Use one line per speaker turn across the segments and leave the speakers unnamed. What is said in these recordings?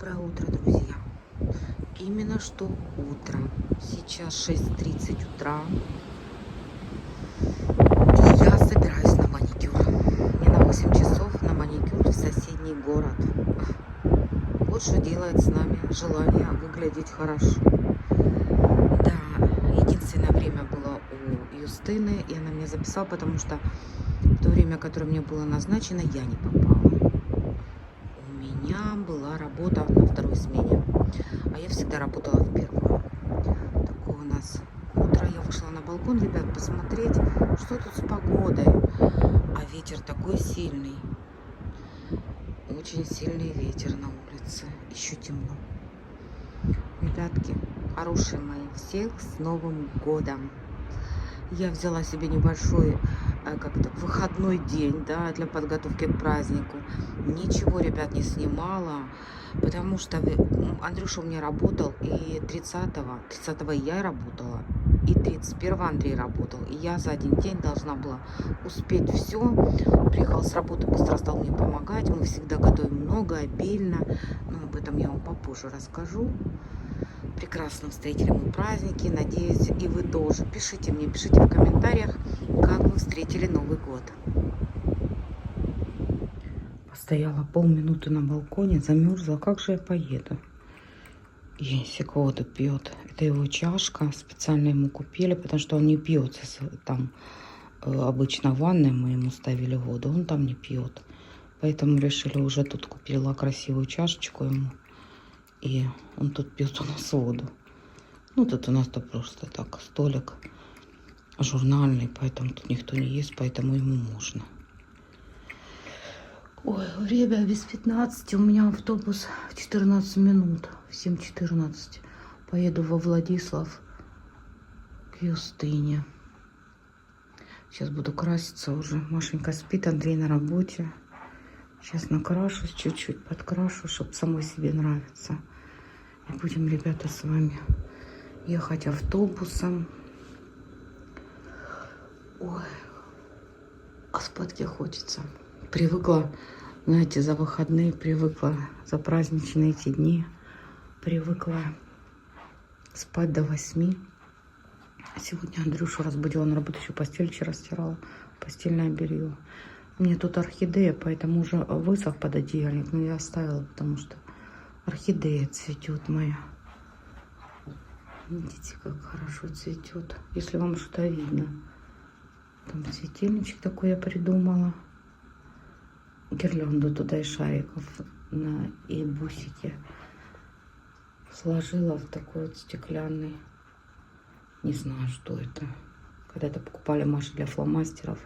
Доброе утро, друзья. Именно что утро. Сейчас 6:30 утра. И я собираюсь на маникюр. Мне на 8 часов на маникюр в соседний город. Вот что делает с нами желание выглядеть хорошо. Да, единственное время было у Юстины, и она мне записала, потому что в то время, которое мне было назначено, я не попала. У меня была работа на второй смене, а я всегда работала в первую. Такое у нас утро. Я вышла на балкон, ребят, посмотреть, что тут с погодой. А ветер такой сильный. Очень сильный ветер на улице. Еще темно. Ребятки, хорошие мои, всех с Новым годом. Я взяла себе небольшой как-то выходной день, да, для подготовки к празднику. Ничего, ребят, не снимала, потому что Андрюша у меня работал, и 30-го я работала, и 31-го Андрей работал. И я за один день должна была успеть все. Приехал с работы, быстро стал мне помогать. Мы всегда готовим много, обильно. Но об этом я вам попозже расскажу. Прекрасно встретили мы праздники. Надеюсь, и вы тоже. Пишите мне, пишите в комментариях, как вы встретили Новый год. Постояла полминуты на балконе, замерзла. Как же я поеду? Енсик вот пьет. Это его чашка. Специально ему купили, потому что он не пьет. Там обычно в ванной мы ему ставили воду. Он там не пьет. Поэтому решили, уже тут купила красивую чашечку ему. И он тут пьет у нас воду. Ну, тут у нас-то просто так, столик журнальный, поэтому тут никто не ест, поэтому ему можно. Ой, время без 15. У меня автобус в 14 минут. В 7:14. Поеду во Владислав к Юстине. Сейчас буду краситься уже. Машенька спит, Андрей на работе. Сейчас накрашусь чуть-чуть, подкрашу, чтобы самой себе нравиться. И будем, ребята, с вами ехать автобусом. Ой, а спать хочется. Привыкла, знаете, за выходные, привыкла за праздничные эти дни. Привыкла спать до 8. Сегодня Андрюшу разбудила на работу, еще постель вчера стирала, постельное белье. Мне тут орхидея, поэтому уже высох пододеяльник, но я оставила, потому что орхидея цветет моя. Видите, как хорошо цветет. Если вам что-то видно. Там светильничек такой я придумала. Гирлянду туда и шариков и бусики сложила в такой вот стеклянный. Не знаю, что это. Когда-то покупали Маше для фломастеров.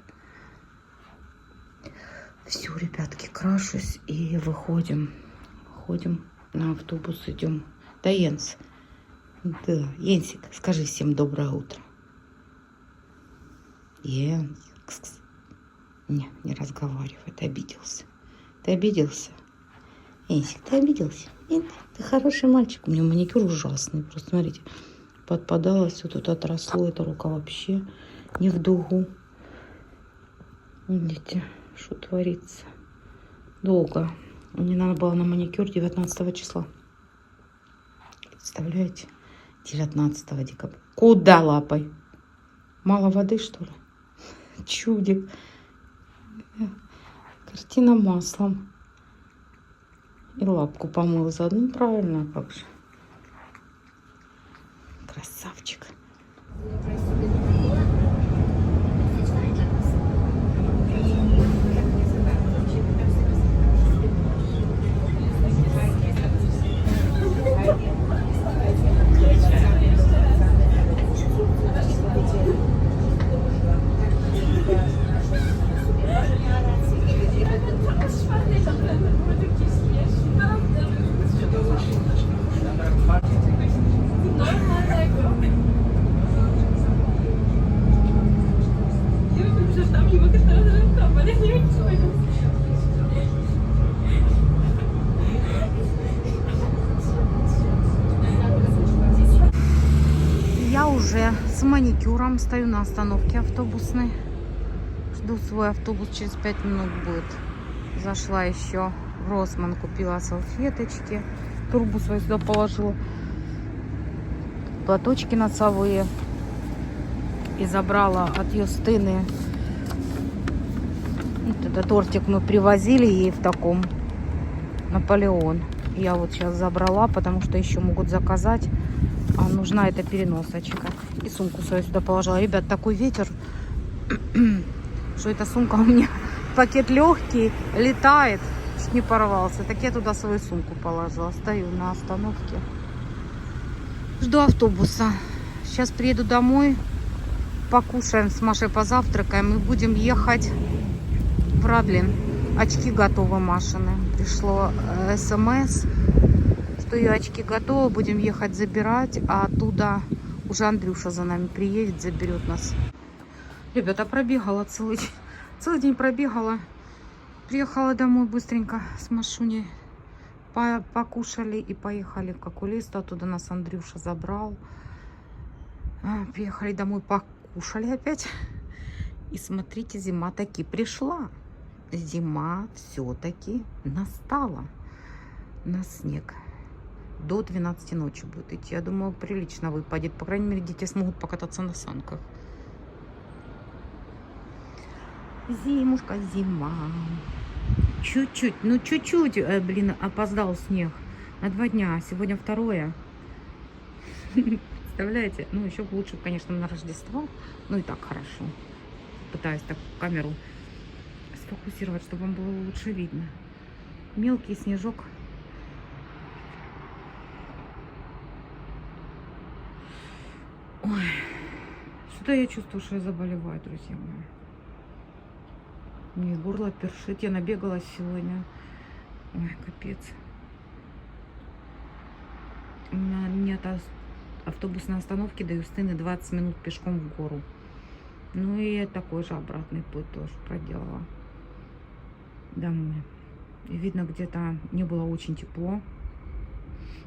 Все, ребятки, крашусь и выходим. Ходим на автобус, идем. Да, Йенс. Да, Йенсик, скажи всем доброе утро. Йенс. Не разговаривает, обиделся. Ты обиделся? Йенсик, ты обиделся? Нет, ты хороший мальчик. У меня маникюр ужасный. Просто смотрите, подпадало все, тут отросло. Эта рука вообще не в дугу. Видите, что творится. Долго. Мне надо было на маникюр 19 числа. Представляете? 19 декабря. Куда лапой? Мало воды, что ли? Чудик. Картина маслом. И лапку помыл заодно. Правильно, как же. Красавчик. Я уже с маникюром стою на остановке автобусной. Жду свой автобус, через 5 минут будет. Зашла еще в Росман, купила салфеточки. Турбу свою сюда положила. Платочки носовые. И забрала от Юстины. Вот этот тортик мы привозили ей в таком Наполеон. Я вот сейчас забрала, потому что еще могут заказать. А нужна эта переносочка. И сумку свою сюда положила. Ребят, такой ветер, что эта сумка у меня, пакет легкий, летает, чуть не порвался. Так я туда свою сумку положила. Стою на остановке. Жду автобуса. Сейчас приеду домой, покушаем с Машей, позавтракаем и будем ехать в Радлин. Очки готовы Машины. Пришло СМС, что ее очки готовы, будем ехать забирать, а оттуда уже Андрюша за нами приедет, заберет нас. Ребята, пробегала целый день пробегала. Приехала домой быстренько с Машуней. Покушали и поехали к окулисту. Оттуда нас Андрюша забрал. Приехали домой, покушали опять. И смотрите, зима таки пришла. Зима все-таки настала на снег. До 12 ночи будет идти. Я думаю, прилично выпадет. По крайней мере, дети смогут покататься на санках. Зимушка, зима. Чуть-чуть, ну чуть-чуть, блин, опоздал снег. На 2 дня. Сегодня 2. Представляете? Ну, еще лучше, конечно, на Рождество. Ну и так хорошо. Пытаюсь так камеру сфокусировать, чтобы вам было лучше видно. Мелкий снежок. Ой, что-то я чувствую, что я заболеваю, друзья мои. Мне горло першит, я набегалась сегодня. Ой, капец. У меня нет автобусной остановки до Юстины 20 минут пешком в гору. Ну и такой же обратный путь тоже проделала домой. И видно, где-то не было очень тепло.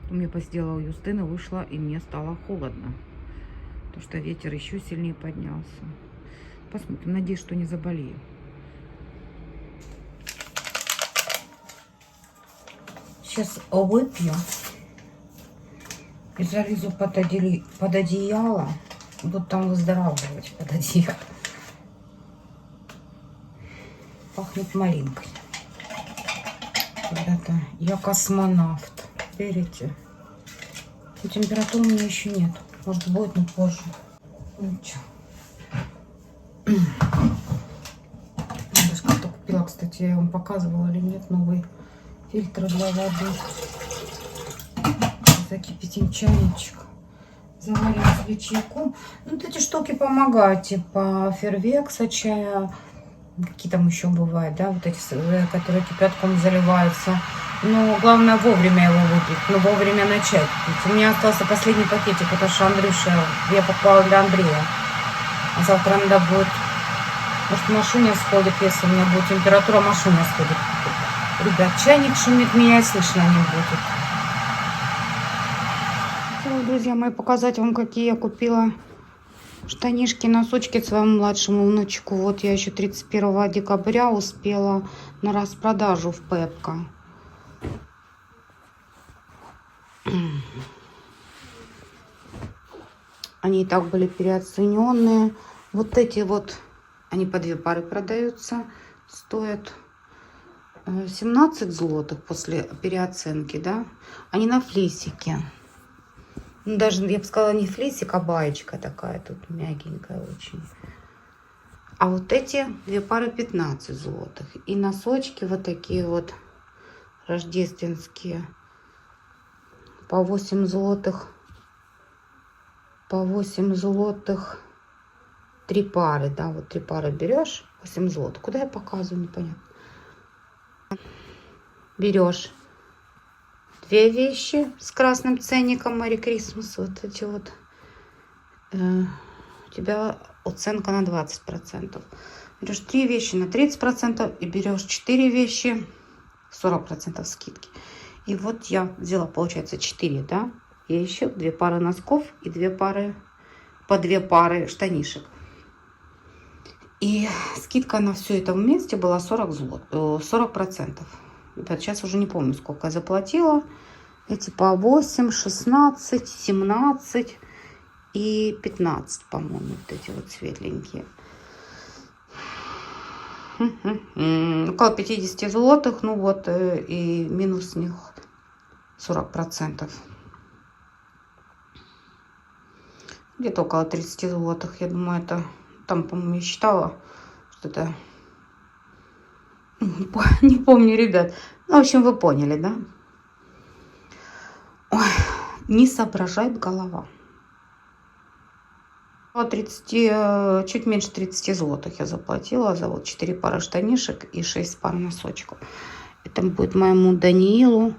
Потом я посидела у Юстины, вышла, и мне стало холодно. Потому что ветер еще сильнее поднялся. Посмотрим, надеюсь, что не заболею. Сейчас выпью и залезу под одеяло. Буду там выздоравливать под одеяло. Пахнет малинкой. Ребята, я космонавт. Верите? Температуры у меня еще нет. Может будет, но позже. Ничего. Даже как-то купила, кстати, я вам показывала или нет, новый фильтр для воды. Закипятим чайничек. Заварим себе чайку. Ну, вот эти штуки помогают, типа фервекса чая. Какие там еще бывают, да, вот эти, которые кипятком заливаются. Но главное вовремя его выпить, но вовремя начать пить. У меня остался последний пакетик, это что Андрюша, я покупала для Андрея. А завтра надо будет, может, Машуня сходит, если у меня будет температура, Машуня сходит. Ребят, чайник шумит, меня и слышно не будет. Хотела, друзья мои, показать вам, какие я купила штанишки, носочки своему младшему внучку. Вот я еще 31 декабря успела на распродажу в Пепко. Они и так были переоцененные. Вот эти вот, они по 2 пары продаются. Стоят 17 злотых после переоценки, да. Они на флисике. Ну, даже, я бы сказала, не флисик, а баечка такая тут мягенькая очень. А вот эти 2 пары 15 злотых. И носочки вот такие вот рождественские. По 8 злотых. По 8 злотых 3 пары, да, вот 3 пары берешь, 8 злотых. Куда я показываю, непонятно. Берешь 2 вещи с красным ценником Merry Christmas, вот эти вот. У тебя оценка на 20%. Берешь 3 вещи на 30% и берешь 4 вещи 40% скидки. И вот я взяла, получается, 4, да, вещи, 2 пары носков и 2 пары, по 2 пары штанишек. И скидка на все это вместе была 40%. Ребят, сейчас уже не помню, сколько я заплатила.
Эти по 8, 16, 17 и 15, по-моему, вот эти вот светленькие. Около 50 злотых, ну вот, и минус с них 40%. Где-то около 30 злотых, я думаю, это... Там, по-моему, я считала, что это... Не помню, ребят. Ну, в общем, вы поняли, да? Ой, не соображает голова. 30, чуть меньше 30 злотых я заплатила за вот 4 пары штанишек и 6 пар носочков. Это будет моему Даниилу.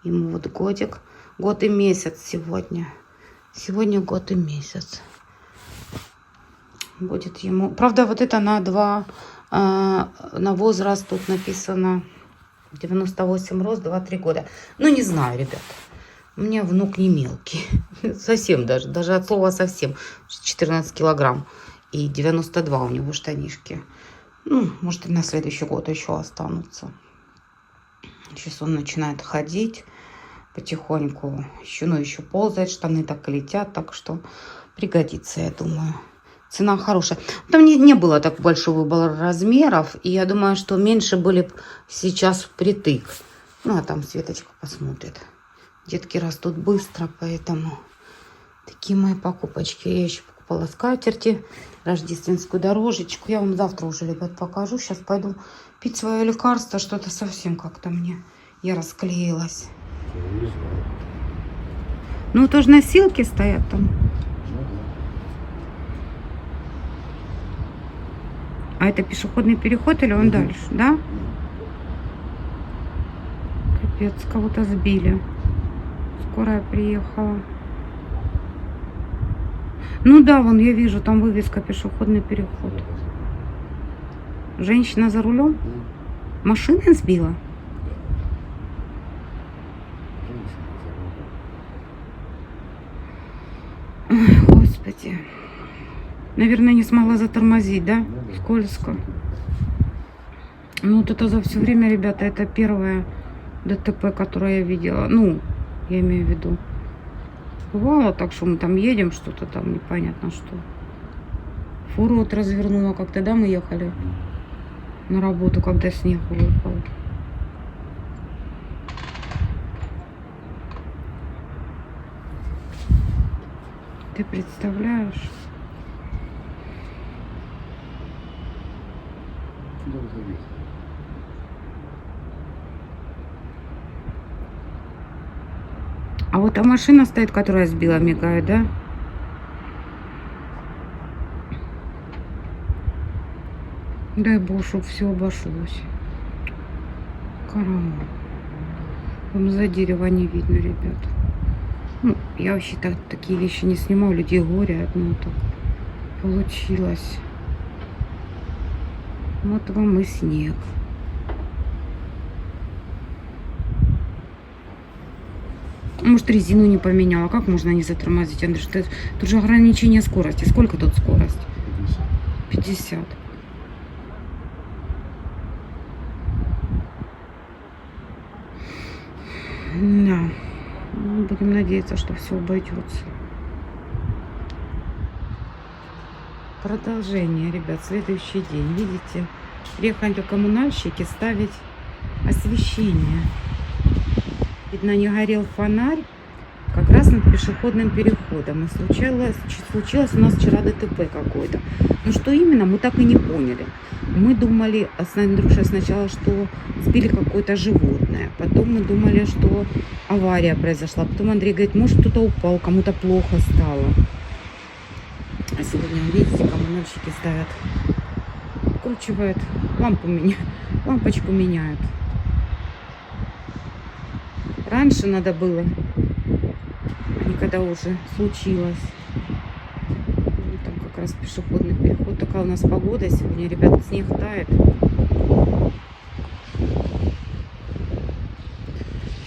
Ему вот годик. Год и месяц сегодня. Сегодня год и месяц. Будет ему... Правда, вот это на 2... на возраст тут написано 98 рост, 2-3 года. Ну, не знаю, ребят. У меня внук не мелкий. Совсем даже. Даже от слова совсем. 14 килограмм. И 92 у него штанишки. Ну, может, и на следующий год еще останутся. Сейчас он начинает ходить потихоньку. Еще ползает. Штаны так и летят. Так что пригодится, я думаю. Цена хорошая. Там не было так большого выбора размеров. И я думаю, что меньше были сейчас впритык. Ну, а там Светочка посмотрит. Детки растут быстро, поэтому такие мои покупочки. Я еще покупала скатерти, рождественскую дорожечку. Я вам завтра уже, ребят, покажу. Сейчас пойду пить свое лекарство. Что-то совсем как-то я расклеилась. Ну, тоже носилки стоят там. А это пешеходный переход или он дальше, да? Капец, кого-то сбили. Скорая приехала. Ну да, вон я вижу, там вывеска пешеходный переход. Женщина за рулем? Машина сбила? Ой, Господи. Наверное, не смогла затормозить, да? Скользко. Ну, вот это за все время, ребята, это первое ДТП, которое я видела. Ну, я имею в виду. Бывало так, что мы там едем, что-то там непонятно что. Фуру вот развернула как-то, да, мы ехали на работу, когда снег выпал. Ты представляешь? А вот та машина стоит, которая сбила, мигает, да? Дай бог, чтобы все обошлось. Караул. Вам за дерево не видно, ребят. Ну, я вообще такие вещи не снимаю, людей горят, но так получилось. Вот вам и снег. Может, резину не поменяла. Как можно не затормозить, Андрей? Тут же ограничение скорости. Сколько тут скорость? 50. Да. Будем надеяться, что все обойдется. Продолжение, ребят. Следующий день. Видите? Приехали коммунальщики ставить освещение. Видно, не горел фонарь как раз над пешеходным переходом. И случилось у нас вчера ДТП какое-то. Но что именно, мы так и не поняли. Мы думали, с Андрюшей сначала, что сбили какое-то животное. Потом мы думали, что авария произошла. Потом Андрей говорит, может, кто-то упал, кому-то плохо стало. А сегодня, видите, коммунальщики ставят, вкручивают лампочку меняют. Раньше надо было, а не когда уже случилось. Там как раз пешеходный переход. Такая у нас погода сегодня, ребята, снег тает.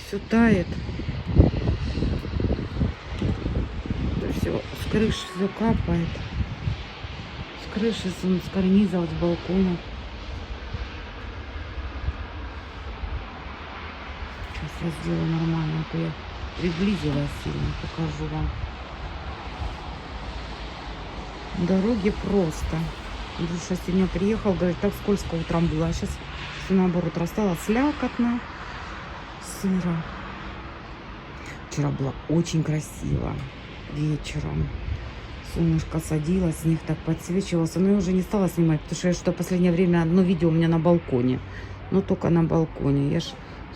Все тает. Все, с крыши все капает. С крыши, с карниза, с балкона. Сейчас сейчас сделаю нормально, а то я приблизилась сильно, покажу вам. Дороги просто. Душа сегодня приехал, говорит, так скользко утром было, а сейчас все наоборот растало, слякотно, сыро. Вчера было очень красиво вечером. Солнышко садилось, снег так подсвечивался. Но я уже не стала снимать, потому что я что последнее время одно видео у меня на балконе. Но только на балконе. Я ж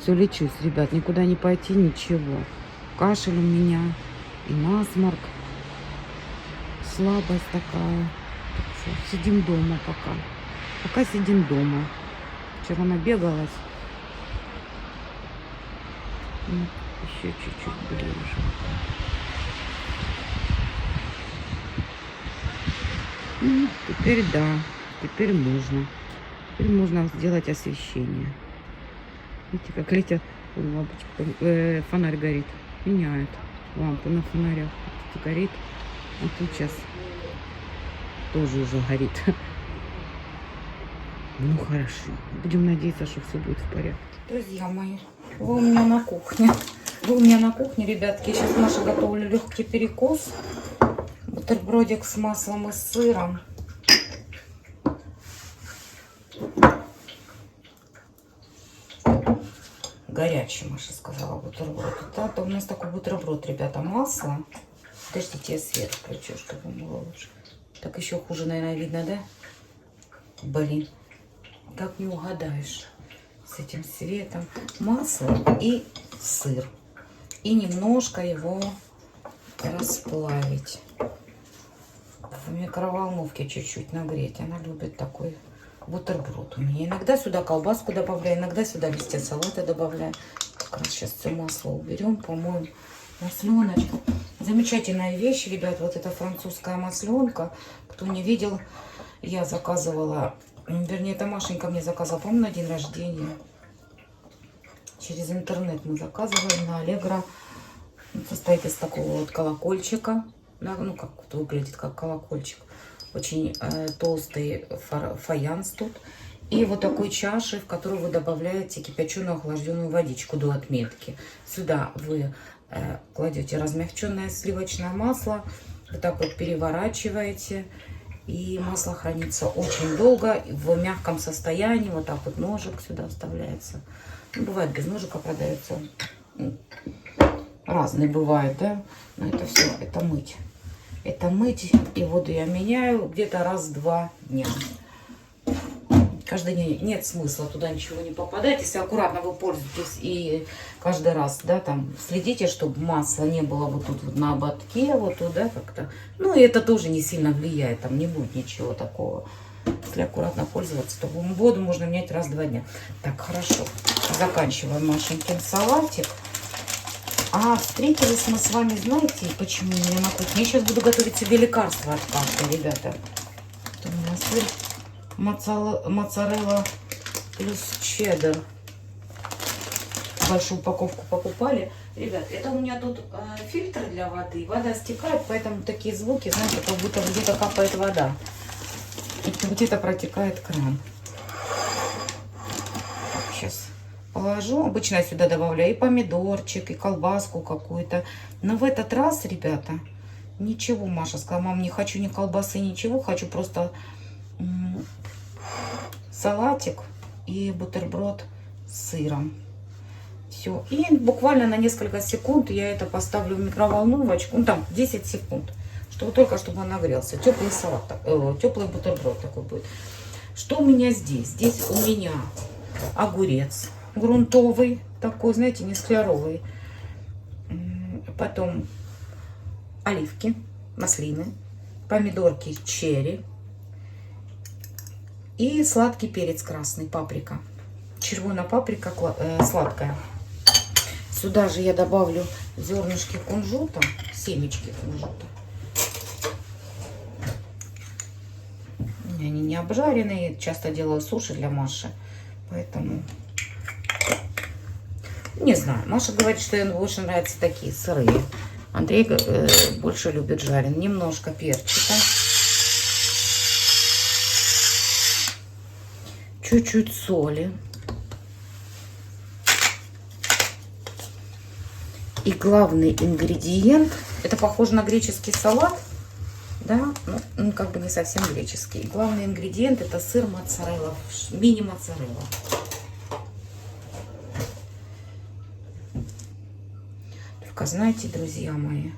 все лечусь, ребят, никуда не пойти, ничего. Кашель у меня и насморк. Слабость такая. Так что сидим дома пока. Пока сидим дома. Вчера набегалась. Еще чуть-чуть ближе. Теперь да, теперь можно. Теперь можно сделать освещение. Видите, как летят лампочка, фонарь горит. Меняют лампу на фонарях. Горит. А тут сейчас тоже уже горит. Ну хорошо. Будем надеяться, что все будет в порядке. Друзья мои, вы у меня на кухне. Вы у меня на кухне, ребятки. Сейчас Маша готовлю легкий перекус. Бутербродик с маслом и с сыром. Горячий, Маша сказала, бутерброд. Это у нас такой бутерброд, ребята, масло. Подождите, я свет включу, чтобы было лучше. Так еще хуже, наверное, видно, да? Блин, как не угадаешь с этим светом. Масло и сыр. И немножко его расплавить. В микроволновке чуть-чуть нагреть. Она любит такой бутерброд у меня. Иногда сюда колбаску добавляю, иногда сюда листья салата добавляю. Как раз сейчас все масло уберем, помоем. Масленочка. Замечательная вещь, ребят. Вот эта французская масленка. Кто не видел, я заказывала, вернее, это Машенька мне заказала, по-моему, на день рождения. Через интернет мы заказывали на Allegro. Состоит из такого вот колокольчика. Да, ну, как вот выглядит, как колокольчик. Очень толстый фаянс тут. И вот такой чаши, в которую вы добавляете кипяченую охлажденную водичку до отметки. Сюда вы кладете размягченное сливочное масло. Вот так вот переворачиваете. И масло хранится очень долго в мягком состоянии. Вот так вот ножик сюда вставляется. Ну, бывает без ножика продается. Разные бывают, да? Но это все, это мыть. Это мыть. И воду я меняю где-то раз в 2 дня. Каждый день нет смысла туда ничего не попадать. Если аккуратно вы пользуетесь и каждый раз, да, там, следите, чтобы масла не было вот тут вот на ободке, вот тут, да, как-то. Ну, и это тоже не сильно влияет, там не будет ничего такого. Если аккуратно пользоваться, то воду можно менять раз в 2 дня. Так, хорошо. Заканчиваем Машенькин салатик. А встретились мы с вами, знаете, почему у меня на кухне? Я сейчас буду готовить себе лекарство от кашля, ребята. Это у меня сыр моцарелла плюс чеддер. Большую упаковку покупали. Ребят, это у меня тут фильтр для воды. Вода стекает, поэтому такие звуки, знаете, как будто где-то капает вода. Где-то протекает кран. Сейчас положу. Обычно я сюда добавляю и помидорчик, и колбаску какую-то. Но в этот раз, ребята, ничего. Маша сказала, мам, не хочу ни колбасы, ничего. Хочу просто салатик и бутерброд с сыром. Все. И буквально на несколько секунд я это поставлю в микроволновочку. Ну, там 10 секунд. Чтобы только чтобы он нагрелся. Теплый салат, теплый бутерброд такой будет. Что у меня здесь? Здесь у меня огурец грунтовый, такой, знаете, не склеровый. Потом оливки, маслины, помидорки черри и сладкий перец красный, паприка. Червоная паприка сладкая. Сюда же я добавлю зернышки кунжута, семечки кунжута. Они не обжаренные, часто делаю суши для Маши, поэтому не знаю. Маша говорит, что ей больше нравятся такие сырые. Андрей больше любит жареные. Немножко перчика, чуть-чуть соли. И главный ингредиент, это похоже на греческий салат, да, ну как бы не совсем греческий. Главный ингредиент это сыр моцарелла, мини-моцарелла. Только знаете, друзья мои,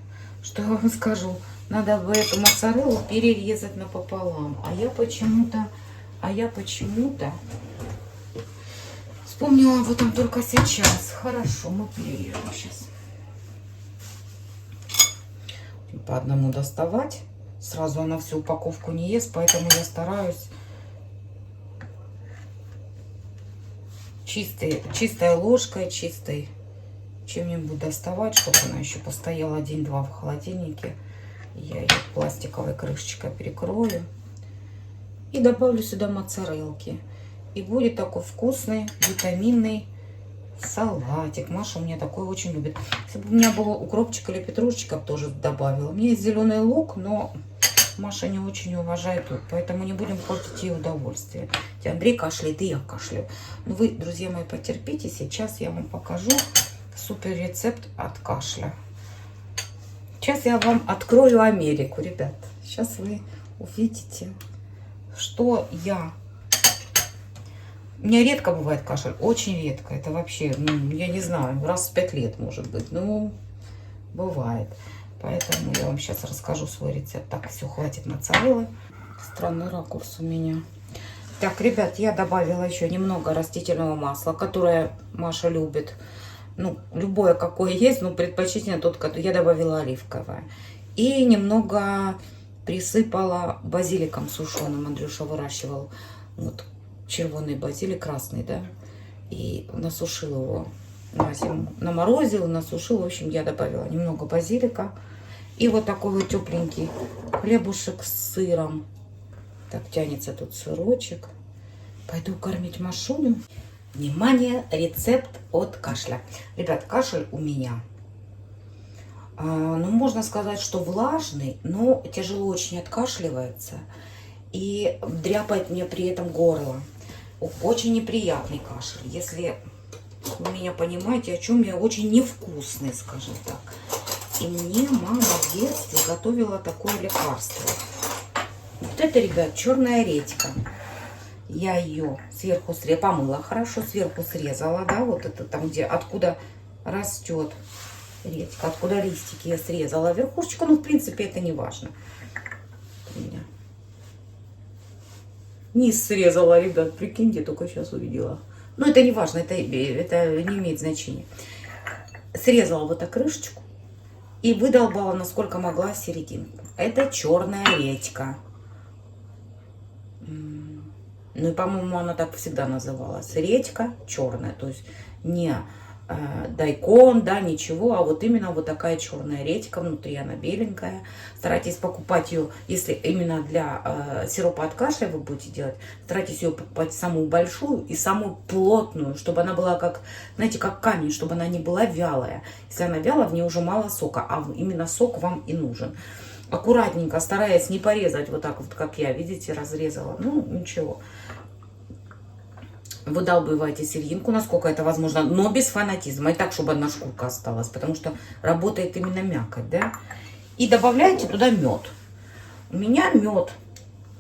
что я вам скажу, надо бы эту моцареллу перерезать напополам. А я почему-то вспомнила об этом только сейчас. Хорошо, мы перережем сейчас. По одному доставать. Сразу она всю упаковку не ест, поэтому я стараюсь чистой ложкой, чистой чем-нибудь доставать, чтобы она еще постояла день-два в холодильнике. Я ее пластиковой крышечкой перекрою и добавлю сюда моцарелки. И будет такой вкусный, витаминный салатик. Маша у меня такой очень любит. Если бы у меня было укропчик или петрушечка, тоже добавила. У меня есть зеленый лук, но Маша не очень уважает лук, поэтому не будем портить ей удовольствие. Андрей кашляет, и я кашляю. Но вы, друзья мои, потерпите. Сейчас я вам покажу супер рецепт от кашля. Сейчас я вам открою Америку, ребят. Сейчас вы увидите, что я... У меня редко бывает кашель, очень редко. Это вообще, ну, я не знаю, раз в 5 лет, может быть. Ну, бывает. Поэтому я вам сейчас расскажу свой рецепт. Так, все, хватит моцареллы. Странный ракурс у меня. Так, ребят, я добавила еще немного растительного масла, которое Маша любит. Ну, любое какое есть, но предпочтительно тот, который я добавила оливковое. И немного присыпала базиликом сушеным. Андрюша выращивал вот червоный базилик, красный, да. И насушил его на зиму. Наморозил, насушил. В общем, я добавила немного базилика. И вот такой вот тепленький хлебушек с сыром. Так, тянется тут сырочек. Пойду кормить Машуню. Внимание, рецепт от кашля. Ребят, кашель у меня, ну, можно сказать, что влажный, но тяжело очень откашливается. И дряпает мне при этом горло. Очень неприятный кашель. Если вы меня понимаете, о чем я, очень невкусный, скажем так. И мне мама в детстве готовила такое лекарство. Вот это, ребят, черная редька. Я ее сверху помыла хорошо, сверху срезала, да, вот это там, где, откуда растет редька, откуда листики я срезала верхушечку, ну, в принципе, это не важно. У меня низ срезала, ребят, прикиньте, только сейчас увидела. Ну, это не важно, это не имеет значения. Срезала вот так крышечку и выдолбала, насколько могла, серединку. Это черная редька. Ну и, по-моему, она так всегда называлась. Редька черная, то есть не дайкон, да, ничего, а вот именно вот такая черная редька, внутри она беленькая. Старайтесь покупать ее, если именно для сиропа от кашля вы будете делать, старайтесь ее покупать самую большую и самую плотную, чтобы она была как, знаете, как камень, чтобы она не была вялая. Если она вялая, в ней уже мало сока, а именно сок вам и нужен. Аккуратненько, стараясь не порезать вот так вот, как я, видите, разрезала. Ну, ничего. Выдалбывайте серединку, насколько это возможно, но без фанатизма. И так, чтобы одна шкурка осталась, потому что работает именно мякоть, да. И добавляйте туда мед. У меня мед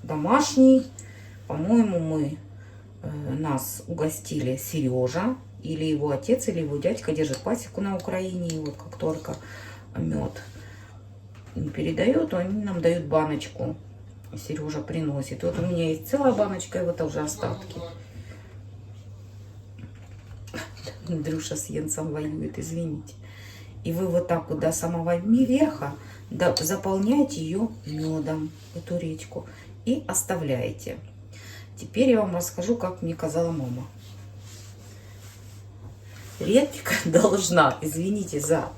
домашний. По-моему, нас угостили Сережа, или его отец, или его дядька держит пасеку на Украине. И вот как только мед передают, они нам дают баночку. Сережа приносит. Вот у меня есть целая баночка, и вот уже остатки. Андрюша с Йенсом воюет, извините. И вы вот так вот до самого верха заполняете ее медом, эту редьку, и оставляете. Теперь я вам расскажу, как мне казала мама. Редька должна, извините за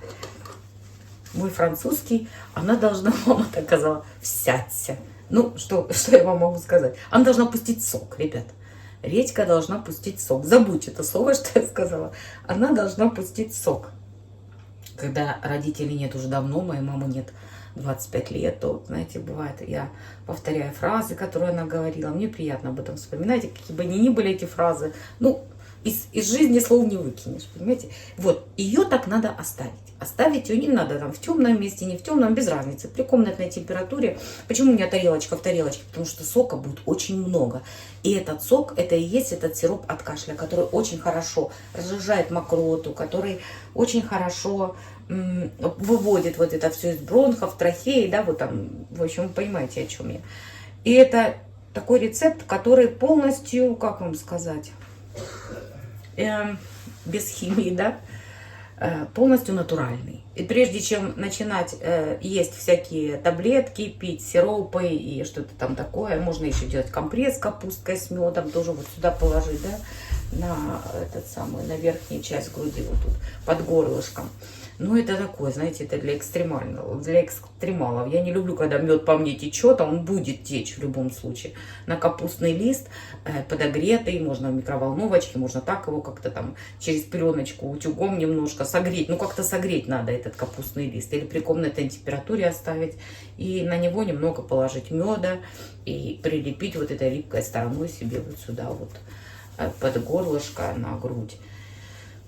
мой французский, она должна, мама так сказала, всяться. Ну, что я вам могу сказать? Она должна пустить сок, ребят. Редька должна пустить сок. Забудьте это слово, что я сказала. Она должна пустить сок. Когда родителей нет уже давно, моей мамы нет 25 лет, то, знаете, бывает, я повторяю фразы, которые она говорила. Мне приятно об этом вспоминать. Какие бы ни были эти фразы, ну,
из жизни слов не выкинешь, понимаете? Вот, ее так надо оставить. Оставить ее не надо там в темном месте, не в темном, без разницы. При комнатной температуре. Почему у меня тарелочка в тарелочке? Потому что сока будет очень много. И этот сок, это и есть этот сироп от кашля, который очень хорошо разжижает мокроту, который очень хорошо выводит вот это все из бронхов, трахеи, да, вот там, в общем, вы понимаете, о чем я. И это такой рецепт, который полностью, как вам сказать, без химии, да, полностью натуральный. И прежде чем начинать есть всякие таблетки, пить сиропы и что-то там такое, можно еще делать компресс с капусткой с медом, тоже вот сюда положить, да, на этот самый, на верхнюю часть груди, вот тут, под горлышком. Ну, это такое, знаете, это для экстремалов. Я не люблю, когда мед по мне течет, а он будет течь в любом случае. На капустный лист подогретый, можно в микроволновочке, можно так его как-то там через пеленочку утюгом немножко согреть. Ну, как-то согреть надо этот капустный лист. Или при комнатной температуре оставить. И на него немного положить меда и прилепить вот этой липкой стороной себе вот сюда вот под горлышко на грудь.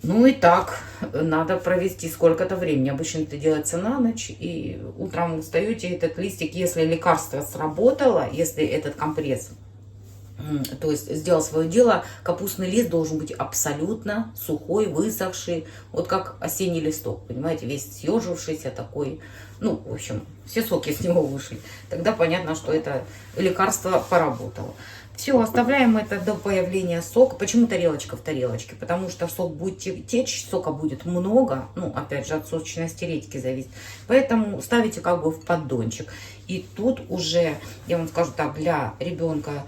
Ну и так, надо провести сколько-то времени. Обычно это делается на ночь, и утром устаете этот листик, если лекарство сработало, если этот компресс, то есть сделал свое дело, капустный лист должен быть абсолютно сухой, высохший, вот как осенний листок, понимаете, весь съежившийся такой, ну, в общем, все соки с него вышли. Тогда понятно, что это лекарство поработало. Все, оставляем это до появления сока. Почему тарелочка в тарелочке? Потому что сок будет течь, сока будет много. Ну, опять же, от сочности редьки зависит. Поэтому ставите как бы в поддончик. И тут уже, я вам скажу так, для ребенка,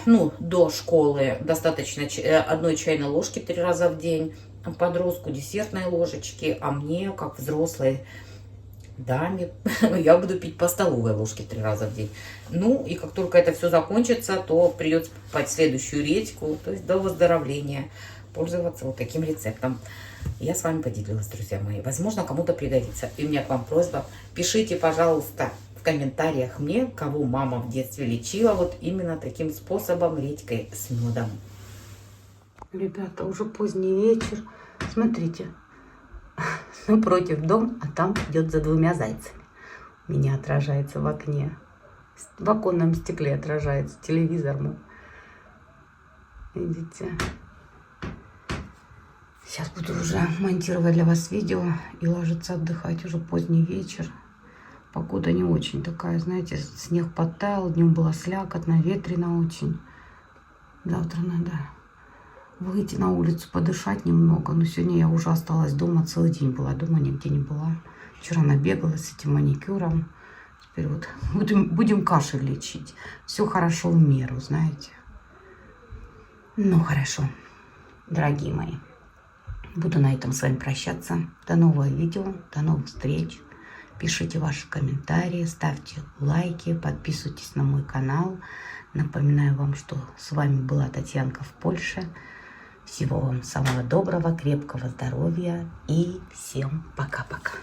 ну, до школы достаточно 1 чайной ложки 3 раза в день. Подростку десертной ложечки, а мне, как взрослой даме, я буду пить по столовой ложке 3 раза в день. Ну, и как только это все закончится, то придется покупать следующую редьку, то есть до выздоровления пользоваться вот таким рецептом. Я с вами поделилась, друзья мои. Возможно, кому-то пригодится. И у меня к вам просьба, пишите, пожалуйста, в комментариях мне, кого мама в детстве лечила вот именно таким способом, редькой с медом.
Ребята, уже поздний вечер. Смотрите. Напротив дом, а там идет за 2 зайцами. Меня отражается в окне. В оконном стекле отражается телевизор мой. Видите? Сейчас буду уже монтировать для вас видео и ложиться отдыхать. Уже поздний вечер. Погода не очень такая, знаете, снег подтаял, днем было слякотно, ветрено очень. Завтра надо выйти на улицу, подышать немного. Но сегодня я уже осталась дома, целый день была дома, нигде не была. Вчера набегалась с этим маникюром. Теперь вот будем кашель лечить. Все хорошо в меру, знаете. Ну, хорошо, дорогие мои. Буду на этом с вами прощаться. До нового видео, до новых встреч. Пишите ваши комментарии, ставьте лайки, подписывайтесь на мой канал. Напоминаю вам, что с вами была Татьянка в Польше. Всего вам самого доброго, крепкого здоровья и всем пока-пока.